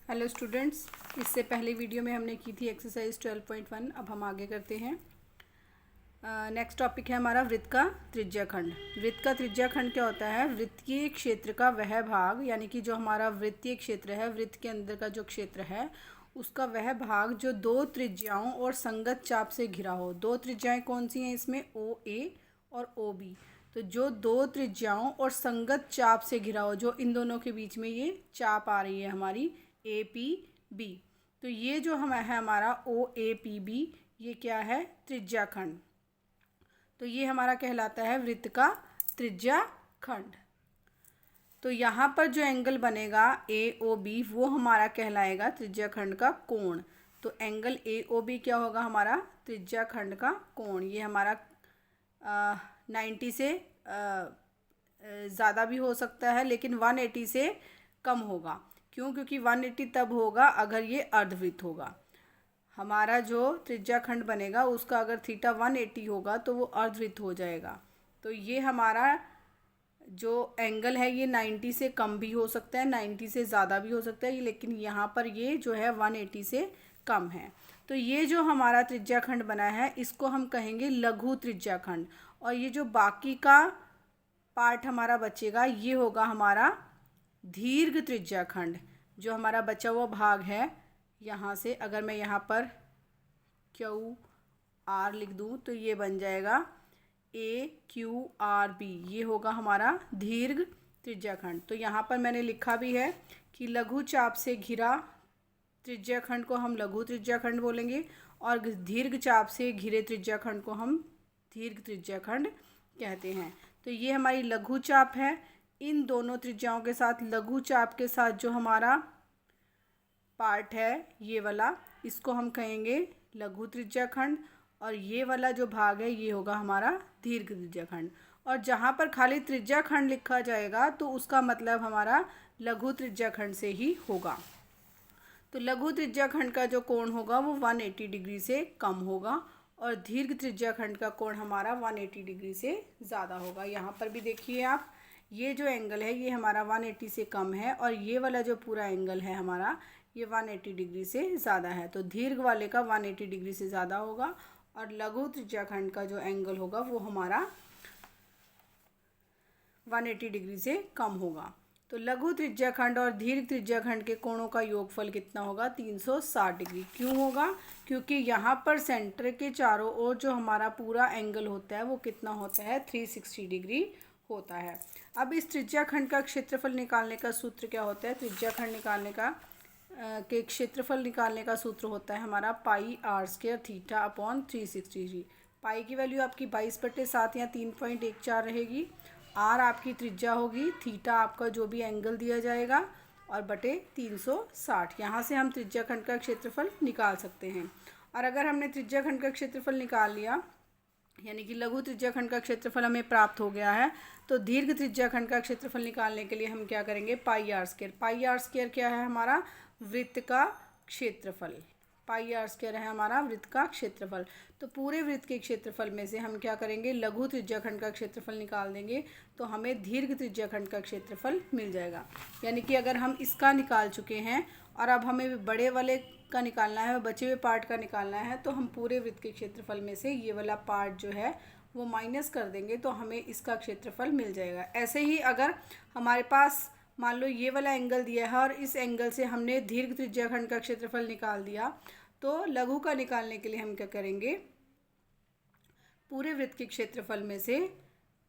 Hello students, इससे पहले video में हमने की थी एक्सरसाइज 12.1। अब हम आगे करते हैं। नेक्स्ट टॉपिक है हमारा वृत्त का त्रिज्याखंड। वृत्त का त्रिज्याखंड क्या होता है? वृत्तीय क्षेत्र का वह भाग, यानी कि जो हमारा वृत्तीय क्षेत्र है, वृत्त के अंदर का जो क्षेत्र है, उसका वह भाग जो दो त्रिज्याओं और संगत चाप से घिरा हो। दो त्रिज्याएं कौन सी हैं इसमें? ओ ए और ओ बी। तो जो दो त्रिज्याओं और संगत चाप से घिरा हो, जो इन दोनों के बीच में ये चाप आ रही है हमारी ए पी बी, तो ये जो है हमारा ओ ए पी बी, ये क्या है? त्रिज्याखंड। तो ये हमारा कहलाता है वृत्त का त्रिज्याखंड। तो यहाँ पर जो एंगल बनेगा ए ओ बी, वो हमारा कहलाएगा त्रिज्याखंड का कोण। तो एंगल ए ओ बी क्या होगा? हमारा त्रिज्याखंड का कोण। ये हमारा 90 से ज़्यादा भी हो सकता है, लेकिन 180 से कम होगा। क्यों? क्योंकि 180 तब होगा अगर ये अर्धवृत्त होगा। हमारा जो त्रिज्याखंड बनेगा उसका अगर थीटा 180 होगा तो वो अर्धवृत्त हो जाएगा। तो ये हमारा जो एंगल है ये 90 से कम भी हो सकता है, 90 से ज़्यादा भी हो सकता है, लेकिन यहाँ पर ये जो है 180 से कम है। तो ये जो हमारा त्रिज्याखंड बना है इसको हम कहेंगे लघु त्रिज्याखंड। और ये जो बाकी का पार्ट हमारा बचेगा ये होगा हमारा दीर्घ त्रिज्याखंड। जो हमारा बचा हुआ भाग है, यहाँ से अगर मैं यहाँ पर क्यू आर लिख दूँ तो ये बन जाएगा ए क्यू आर बी। ये होगा हमारा दीर्घ त्रिज्याखंड। तो यहाँ पर मैंने लिखा भी है कि लघु चाप से घिरा त्रिज्याखंड को हम लघु त्रिज्याखंड बोलेंगे, और दीर्घ चाप से घिरे त्रिज्याखंड को हम दीर्घ त्रिज्याखंड कहते हैं। तो ये हमारी लघु चाप है। इन दोनों त्रिज्याओं के साथ लघु चाप के साथ जो हमारा पार्ट है ये वाला, इसको हम कहेंगे लघु त्रिज्याखंड। और ये वाला जो भाग है ये होगा हमारा दीर्घ त्रिज्याखंड। और जहाँ पर खाली त्रिज्याखंड लिखा जाएगा तो उसका मतलब हमारा लघु त्रिज्याखंड से ही होगा। तो लघु त्रिज्याखंड का जो कोण होगा वो 180 डिग्री से कम होगा, और दीर्घ त्रिज्याखंड का कोण हमारा 180 डिग्री से ज़्यादा होगा। यहाँ पर भी देखिए आप, ये जो एंगल है ये हमारा 180 से कम है, और ये वाला जो पूरा एंगल है हमारा ये 180 डिग्री से ज़्यादा है। तो दीर्घ वाले का 180 डिग्री से ज़्यादा होगा, और लघु त्रिज्याखंड का जो एंगल होगा वो हमारा 180 डिग्री से कम होगा। तो लघु त्रिज्याखंड और दीर्घ त्रिज्याखंड के कोणों का योगफल कितना होगा? 360 डिग्री। क्यों होगा? क्योंकि यहाँ पर सेंटर के चारों ओर जो हमारा पूरा एंगल होता है वो कितना होता है? 360 डिग्री होता है। अब इस त्रिज्याखंड का क्षेत्रफल निकालने का सूत्र क्या होता है? त्रिज्याखंड निकालने का के क्षेत्रफल निकालने का सूत्र होता है हमारा pi r square theta upon 360 degree. Pi की वैल्यू आपकी 22/7 या 3.14 रहेगी। आर आपकी त्रिज्या होगी, थीटा आपका जो भी एंगल दिया जाएगा, और बटे 360। यहाँ से हम त्रिज्याखंड का क्षेत्रफल निकाल सकते हैं। और अगर हमने त्रिज्याखंड का क्षेत्रफल निकाल लिया, यानी कि लघु त्रिज्याखंड का क्षेत्रफल हमें प्राप्त हो गया है, तो दीर्घ त्रिज्याखंड का क्षेत्रफल निकालने के लिए हम क्या करेंगे? Pi r square. Pi r square क्या है? हमारा वृत्त का क्षेत्रफल। पाई आर स्क्वायर है हमारा वृत्त का क्षेत्रफल। तो पूरे वृत्त के क्षेत्रफल में से हम क्या करेंगे? लघु त्रिज्याखंड का क्षेत्रफल निकाल देंगे, तो हमें दीर्घ त्रिज्याखंड का क्षेत्रफल मिल जाएगा। यानी कि अगर हम इसका निकाल चुके हैं और अब हमें बड़े वाले का निकालना है, बचे हुए पार्ट का निकालना है, तो हम पूरे वृत्त के क्षेत्रफल में से ये वाला पार्ट जो है वो माइनस कर देंगे, तो हमें इसका क्षेत्रफल मिल जाएगा। ऐसे ही अगर हमारे पास मान लो ये वाला एंगल दिया है और इस एंगल से हमने दीर्घ त्रिज्याखंड का क्षेत्रफल निकाल दिया, तो लघु का निकालने के लिए हम क्या करेंगे? पूरे वृत्त के क्षेत्रफल में से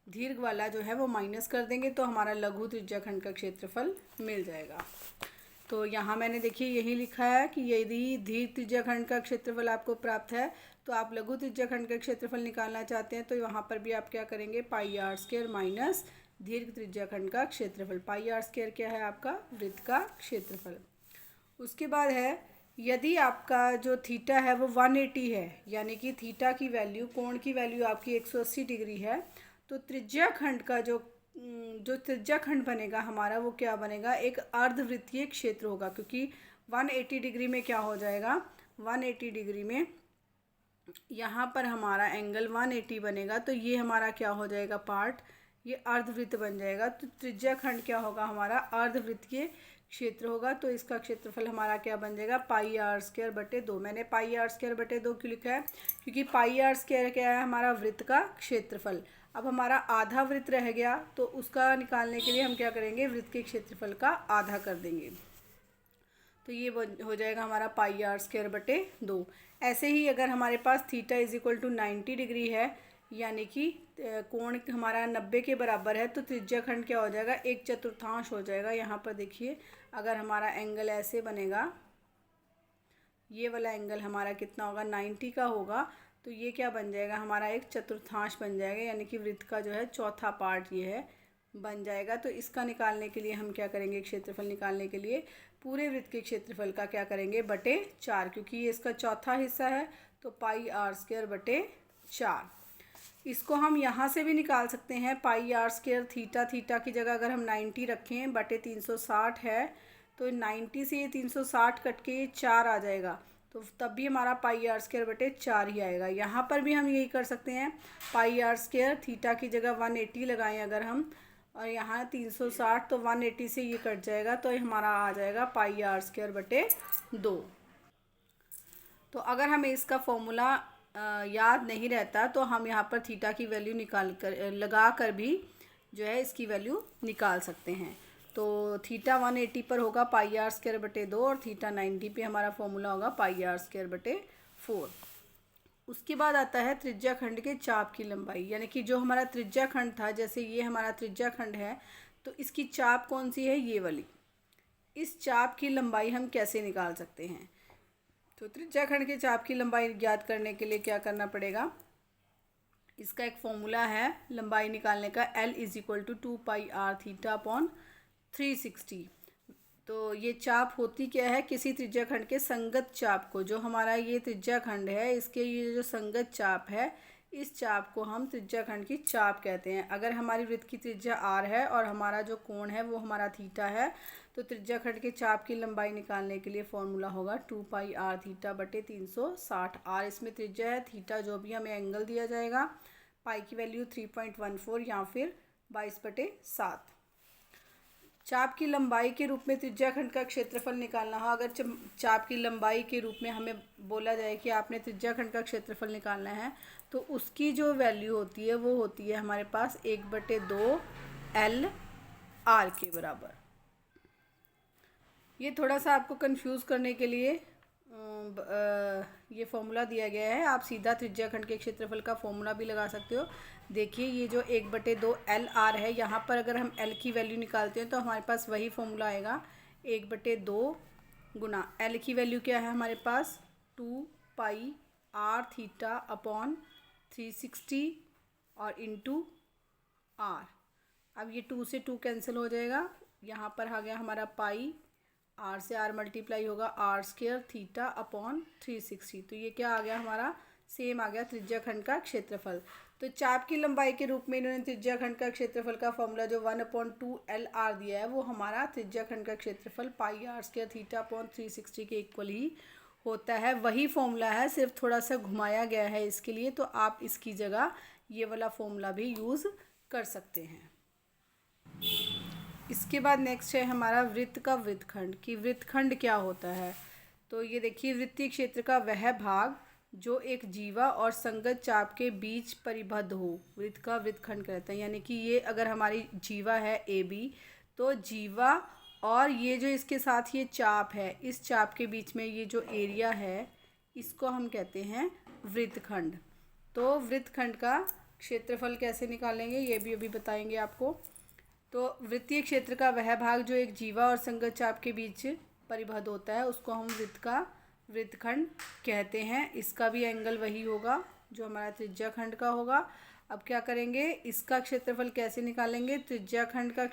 दीर्घ वाला जो है वो माइनस कर देंगे, तो हमारा लघु त्रिज्याखंड का क्षेत्रफल मिल जाएगा। तो यहाँ मैंने देखिए यही लिखा है कि यदि दीर्घ त्रिज्याखंड का क्षेत्रफल आपको प्राप्त है तो आप लघु त्रिज्याखंड का क्षेत्रफल निकालना चाहते हैं, तो यहाँ पर भी आप क्या करेंगे? पाई आर स्क्वायर माइनस दीर्घ त्रिज्याखंड का क्षेत्रफल। पाई आर स्क्वायर क्या है? आपका वृत्त का क्षेत्रफल। उसके बाद है, यदि आपका जो थीटा है वो 180 है, यानी कि थीटा की वैल्यू, कोण की वैल्यू आपकी 180 डिग्री है, तो त्रिज्याखंड का जो त्रिज्याखंड बनेगा हमारा वो क्या बनेगा? एक अर्धवृत्तीय क्षेत्र होगा। क्योंकि 180 डिग्री में क्या हो जाएगा? 180 डिग्री में यहाँ पर हमारा एंगल 180 बनेगा, तो ये हमारा क्या हो जाएगा? पार्ट, ये अर्धवृत्त बन जाएगा। तो त्रिज्याखंड क्या होगा? हमारा अर्धवृत्तीय क्षेत्र होगा, तो इसका क्षेत्रफल हमारा क्या बन जाएगा, पाई आर स्क्वायर बटे 2। मैंने पाई आर स्क्वायर बटे 2 क्यों लिखा है, क्योंकि पाई आर स्क्वायर क्या है, हमारा वृत्त का क्षेत्रफल। अब हमारा आधा वृत्त रह गया, तो उसका निकालने के लिए हम क्या करेंगे, वृत्त के क्षेत्रफल का आधा कर देंगे, तो ये हो जाएगा हमारा पाई आर स्क्वायर बटे 2। ऐसे ही अगर हमारे पास theta is equal to 90 degree है, यानी कि कोण हमारा 90 के बराबर है, तो त्रिज्या खंड क्या हो जाएगा, 1/4 हो जाएगा। यहाँ पर देखिए, अगर हमारा एंगल ऐसे बनेगा, ये वाला एंगल हमारा कितना होगा, 90 का होगा, तो ये क्या बन जाएगा, हमारा 1/4 बन जाएगा, यानी कि वृत्त का जो है चौथा पार्ट ये है बन जाएगा। तो इसका निकालने के लिए हम क्या करेंगे, क्षेत्रफल निकालने के लिए पूरे वृत्त के क्षेत्रफल का क्या करेंगे, बटे 4, क्योंकि ये इसका चौथा हिस्सा है, तो पाई आर स्क्वायर बटे 4। इसको हम यहाँ से भी निकाल सकते हैं, पाई आर स्क्वायर थीटा की जगह अगर हम 90 रखें बटे 360 है, तो 90 से ये 360 कट के ये 4 आ जाएगा, तो तब भी हमारा पाई आर स्क्वायर बटे 4 ही आएगा। यहाँ पर भी हम यही कर सकते हैं, पाई आर स्क्वायर थीटा की जगह 180 लगाएं अगर हम, और यहाँ 360, तो 180 से ये कट जाएगा, तो हमारा आ जाएगा पाई आर स्क्वायर बटे 2। तो अगर हमें इसका फॉर्मूला याद नहीं रहता, तो हम यहाँ पर थीटा की वैल्यू निकाल कर लगा कर भी जो है इसकी वैल्यू निकाल सकते हैं। तो थीटा 180 पर होगा पाई आर स्क्वायर बटे 2, और थीटा 90 पे हमारा फॉर्मूला होगा पाई आर स्क्वायर बटे 4। उसके बाद आता है त्रिज्या खंड के चाप की लंबाई, यानी कि जो हमारा त्रिज्या खंड था, जैसे ये हमारा त्रिज्या खंड है, तो इसकी चाप कौन सी है, ये वाली। इस चाप की लंबाई हम कैसे निकाल सकते हैं, तो त्रिज्या खंड के चाप की लंबाई ज्ञात करने के लिए क्या करना पड़ेगा, इसका एक फॉर्मूला है लंबाई निकालने का, L is equal to 2 pi r theta upon 360। तो ये चाप होती क्या है, किसी त्रिज्या खंड के संगत चाप को, जो हमारा ये त्रिज्या खंड है, इसके ये जो संगत चाप है, इस चाप को हम त्रिज्या खंड की चाप कहते हैं। अगर हमारी वृत्त की त्रिज्या r है और हमारा जो कोण है वो हमारा थीटा है, तो त्रिज्या खंड के चाप की लंबाई निकालने के लिए फॉर्मूला होगा 2 पाई आर थीटा बटे 360। आर इसमें त्रिज्या है, थीटा जो भी हमें एंगल दिया जाएगा, पाई की वैल्यू 3.14 या फिर 22/7। चाप की लंबाई के रूप में त्रिज्या खंड का क्षेत्रफल निकालना हो, अगर चाप की लंबाई के रूप में हमें बोला जाए कि आपने त्रिज्या खंड का क्षेत्रफल निकालना है, तो उसकी जो वैल्यू होती है वो होती है हमारे पास 1/2 L R के बराबर। ये थोड़ा सा आपको कंफ्यूज करने के लिए ये फॉर्मूला दिया गया है, आप सीधा त्रिज्या खंड के क्षेत्रफल का फॉर्मूला भी लगा सकते हो। देखिए, ये जो 1/2 LR है, यहाँ पर अगर हम L की वैल्यू निकालते हैं तो हमारे पास वही फॉर्मूला आएगा, 1/2 गुना L की वैल्यू क्या है हमारे पास, 2 पाई R थीटा अपॉन 360 और इंटू R। अब ये 2 से 2 कैंसिल हो जाएगा, यहाँ पर आ गया हमारा पाई, R से R मल्टीप्लाई होगा आर स्क्वायर थीटा अपॉन 360। तो ये क्या आ गया हमारा, सेम आ गया त्रिज्या खंड का क्षेत्रफल। तो चाप की लंबाई के रूप में इन्होंने त्रिज्या खंड का क्षेत्रफल का फॉर्मूला जो 1/2 LR दिया है, वो हमारा त्रिज्या खंड का क्षेत्रफल पाई आर स्क्वायर थीटा अपॉन 360 के इक्वल ही होता है। वही फॉर्मूला है, सिर्फ थोड़ा सा घुमाया गया है इसके लिए, तो आप इसकी जगह ये वाला फॉर्मूला भी यूज़ कर सकते हैं। इसके बाद नेक्स्ट है हमारा वृत्त का वृत्तखंड, कि वृत्तखंड क्या होता है। तो ये देखिए, वृत्तीय क्षेत्र का वह भाग जो एक जीवा और संगत चाप के बीच परिबद्ध हो, वृत्त का वृत्तखंड कहते हैं। यानी कि ये अगर हमारी जीवा है AB, तो जीवा और ये जो इसके साथ ये चाप है, इस चाप के बीच में ये जो एरिया है, इसको हम कहते हैं वृत्तखंड। तो वृत्तखंड का क्षेत्रफल कैसे निकालेंगे ये भी अभी बताएंगे आपको। तो वृत्तीय क्षेत्र का वह भाग जो एक जीवा और संगत चाप के बीच परिबद्ध होता है, उसको हम वृत्त का वृत्तखंड कहते हैं। इसका भी एंगल वही होगा जो हमारा त्रिज्या खंड का होगा। अब क्या करेंगे, इसका क्षेत्रफल कैसे निकालेंगे, त्रिज्या खंड का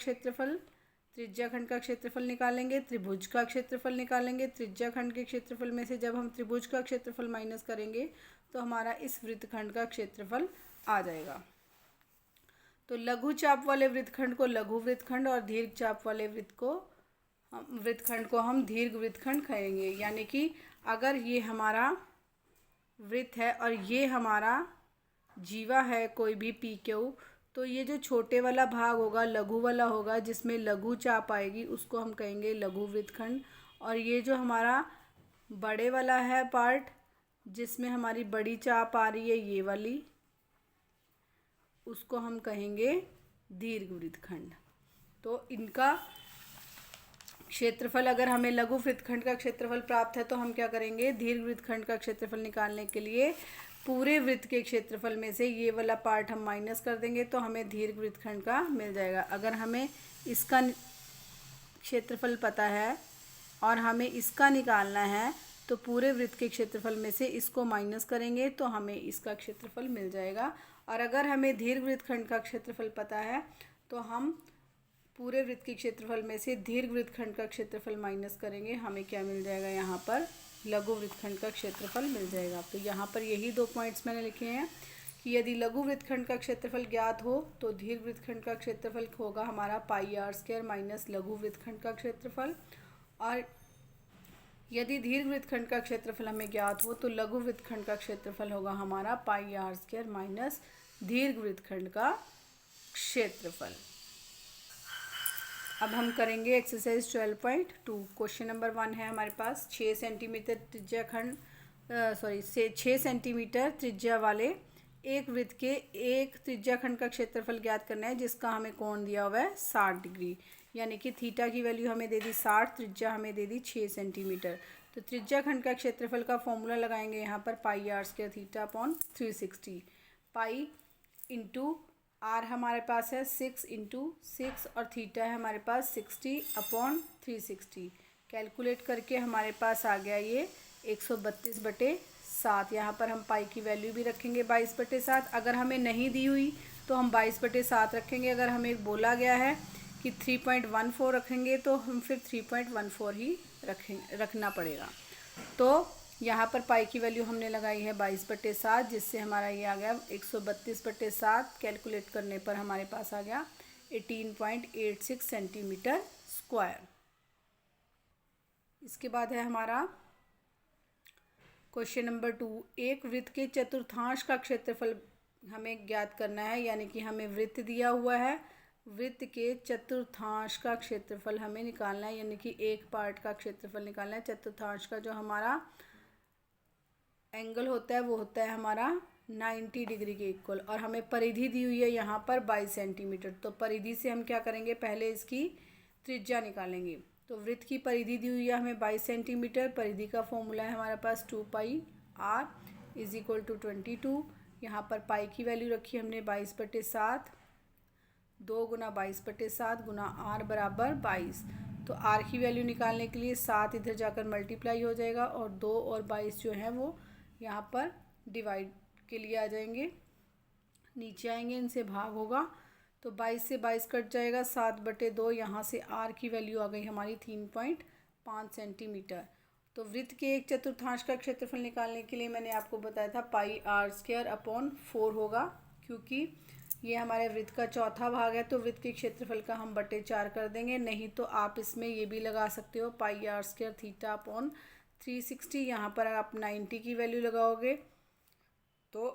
क्षेत्रफल निकालेंगे, त्रिभुज का क्षेत्रफल निकालेंगे। त्रिज्या खंड के क्षेत्रफल में से जब हम त्रिभुज का क्षेत्रफल माइनस करेंगे तो हमारा इस वृत्तखंड का क्षेत्रफल आ जाएगा। तो लघु चाप वाले वृत्तखंड को लघु वृत्तखंड और दीर्घ चाप वाले वृत्तखंड को हम दीर्घ वृत्तखंड कहेंगे। यानी कि अगर ये हमारा वृत्त है और ये हमारा जीवा है कोई भी PQ, तो ये जो छोटे वाला भाग होगा, लघु वाला होगा, जिसमें लघु चाप आएगी, उसको हम कहेंगे लघु वृत्तखंड। और ये जो हमारा बड़े वाला है पार्ट, जिसमें हमारी बड़ी चाप आ रही है ये वाली, उसको हम कहेंगे दीर्घ वृत्तखंड। तो इनका क्षेत्रफल, अगर हमें लघु वृत्तखंड का क्षेत्रफल प्राप्त है तो हम क्या करेंगे, दीर्घ वृत्तखंड का क्षेत्रफल निकालने के लिए पूरे वृत्त के क्षेत्रफल में से ये वाला पार्ट हम माइनस कर देंगे तो हमें दीर्घ वृत्तखंड का मिल जाएगा। अगर हमें इसका क्षेत्रफल पता है और हमें इसका निकालना है तो पूरे वृत्त के क्षेत्रफल में से इसको माइनस करेंगे तो हमें इसका क्षेत्रफल मिल जाएगा। और अगर हमें दीर्घ वृत्तखंड का क्षेत्रफल पता है तो हम पूरे वृत्त के क्षेत्रफल में से दीर्घ वृत्तखंड का क्षेत्रफल माइनस करेंगे, हमें क्या मिल जाएगा, यहाँ पर लघु वृत्तखंड का क्षेत्रफल मिल जाएगा। तो यहाँ पर यही 2 पॉइंट्स मैंने लिखे हैं कि यदि लघु वृत्तखंड का क्षेत्रफल ज्ञात हो तो दीर्घ वृत्तखंड का क्षेत्रफल होगा हमारा पाई आर स्क्वायर माइनस लघु वृत्तखंड का क्षेत्रफल, और यदि दीर्घ वृत्तखंड का क्षेत्रफल हमें ज्ञात हो तो लघु वृत्तखंड का क्षेत्रफल होगा हमारा पाई आर स्क्वायर माइनस दीर्घ वृत्तखंड का क्षेत्रफल। अब हम करेंगे एक्सरसाइज 12.2। क्वेश्चन नंबर 1 है हमारे पास 6 सेंटीमीटर त्रिज्या खंड 6 सेंटीमीटर त्रिज्या वाले एक वृत्त के एक त्रिज्या खंड का क्षेत्रफल ज्ञात करना है, जिसका हमें कोण दिया हुआ है 60 डिग्री, यानी कि थीटा की वैल्यू हमें दे दी 60, त्रिज्या हमें दे दी 6 सेंटीमीटर। तो त्रिज्या खंड का क्षेत्रफल का फॉर्मूला लगाएंगे यहाँ पर pi r square theta upon 360। Pi into r हमारे पास है 6 इंटू 6 और थीटा है हमारे पास 60 अपॉन 360। कैलकुलेट करके हमारे पास आ गया ये 132/7। यहाँ पर हम पाई की वैल्यू भी रखेंगे 22/7। अगर हमें नहीं दी हुई तो हम 22/7 रखेंगे। अगर हमें बोला गया है कि 3.14 रखेंगे तो हम फिर 3.14 ही रखना पड़ेगा। तो यहाँ पर पाई की वैल्यू हमने लगाई है 22/7, जिससे हमारा ये आ गया 132/7। कैलकुलेट करने पर हमारे पास आ गया 18.86 सेंटीमीटर स्क्वायर। इसके बाद है हमारा क्वेश्चन नंबर 2। एक वृत्त के चतुर्थांश का क्षेत्रफल हमें ज्ञात करना है, यानी कि हमें वृत्त दिया हुआ है, वृत्त के चतुर्थांश का क्षेत्रफल हमें निकालना है, यानी कि एक पार्ट का क्षेत्रफल निकालना है। चतुर्थांश का जो हमारा एंगल होता है वो होता है हमारा 90 डिग्री के इक्वल, और हमें परिधि दी हुई है यहाँ पर 22 सेंटीमीटर। तो परिधि से हम क्या करेंगे, पहले इसकी त्रिज्या निकालेंगे। तो वृत्त की परिधि दी हुई है हमें 22 सेंटीमीटर। परिधि का फॉर्मूला है हमारे पास 2 r इज इक्वल टू 22। यहाँ पर पाई की वैल्यू रखी हमने 22/7, 2 गुना 22/7 गुना r बराबर 22। तो r की वैल्यू निकालने के लिए 7 इधर जाकर मल्टीप्लाई हो जाएगा और 2 और 22 जो है वो यहाँ पर डिवाइड के लिए आ जाएंगे, नीचे आएंगे, इनसे भाग होगा तो 22 से 22 कट जाएगा, 7/2। यहाँ से r की वैल्यू आ गई हमारी 3.5 सेंटीमीटर। तो वृत्त के एक चतुर्थांश का क्षेत्रफल निकालने के लिए मैंने आपको बताया था पाई आर स्क्वायर अपॉन 4 होगा, क्योंकि ये हमारे वृत्त का चौथा भाग है तो वृत्त के क्षेत्रफल का हम 4 कर देंगे। नहीं तो आप इसमें ये भी लगा सकते हो पाई आर स्क्वायर थीटा अपॉन 360। यहाँ पर आप 90 की वैल्यू लगाओगे तो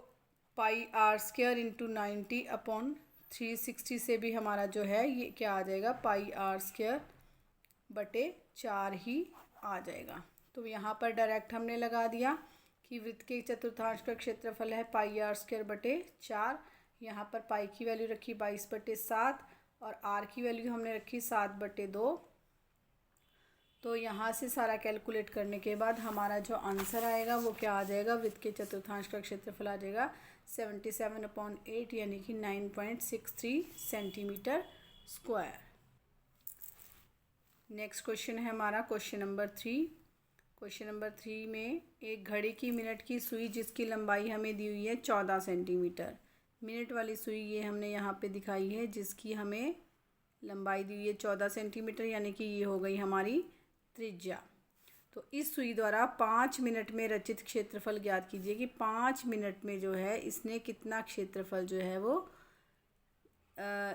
पाई आर स्क्वायर इंटू 90 अपॉन 360 से भी हमारा जो है ये क्या आ जाएगा, पाई आर स्क्वायर 4 ही आ जाएगा। तो यहाँ पर डायरेक्ट हमने लगा दिया कि वृत्त के चतुर्थांश का क्षेत्रफल है पाई आर स्क्वायर 4। यहाँ पर पाई की वैल्यू रखी 22/7 और आर की वैल्यू हमने रखी 7/2। तो यहाँ से सारा कैलकुलेट करने के बाद हमारा जो आंसर आएगा वो क्या आ जाएगा, वृत्त के चतुर्थांश का क्षेत्रफल आ जाएगा 77/8, यानी कि 9.63 सेंटीमीटर स्क्वायर। नेक्स्ट क्वेश्चन है हमारा क्वेश्चन नंबर 3। क्वेश्चन नंबर 3 में एक घड़ी की मिनट की सुई जिसकी लंबाई हमें दी हुई है 14 सेंटीमीटर। मिनट वाली सुई ये हमने यहाँ पे दिखाई है, जिसकी हमें लंबाई दी हुई है 14 सेंटीमीटर, यानी कि ये हो गई हमारी त्रिज्या। तो इस सुई द्वारा 5 मिनट में रचित क्षेत्रफल ज्ञात कीजिए कि 5 मिनट में जो है इसने कितना क्षेत्रफल जो है वो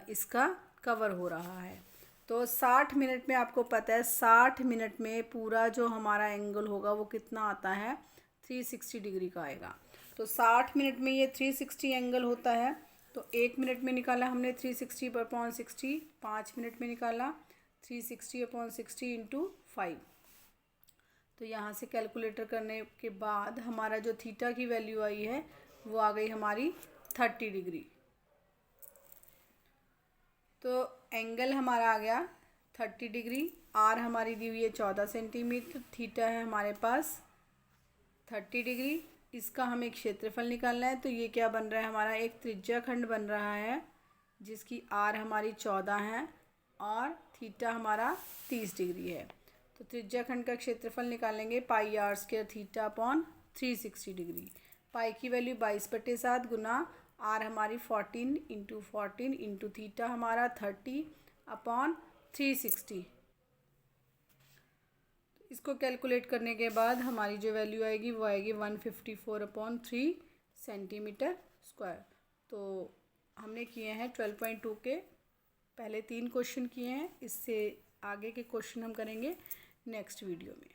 इसका कवर हो रहा है। तो 60 मिनट में आपको पता है 60 मिनट में पूरा जो हमारा एंगल होगा वो कितना आता है, 360 डिग्री का आएगा। तो 60 मिनट में ये 360 एंगल होता है। तो 1 मिनट में निकाला हमने 360/60, 5 मिनट में निकाला 360/60 इंटू 5। तो यहाँ से कैलकुलेटर करने के बाद हमारा जो थीटा की वैल्यू आई है वो आ गई हमारी 30 डिग्री। तो एंगल हमारा आ गया 30 डिग्री। आर हमारी दी हुई है 14 सेंटीमीटर, थीटा है हमारे पास 30 डिग्री। इसका हमें एक क्षेत्रफल निकालना है। तो ये क्या बन रहा है हमारा, एक त्रिज्या खंड बन रहा है जिसकी आर हमारी 14 है और थीटा हमारा 30 डिग्री है। तो त्रिज्या खंड का क्षेत्रफल निकालेंगे πr² theta upon 360 degree. Pi की वैल्यू 22/7 गुना आर हमारी 14 इंटू 14 इंटू थीटा हमारा 30 अपॉन 360। इसको कैलकुलेट करने के बाद हमारी जो वैल्यू आएगी वो आएगी 154/3 सेंटीमीटर स्क्वायर। तो हमने किए हैं 12.2 के पहले 3 क्वेश्चन किए हैं। इससे आगे के क्वेश्चन हम करेंगे नेक्स्ट वीडियो में।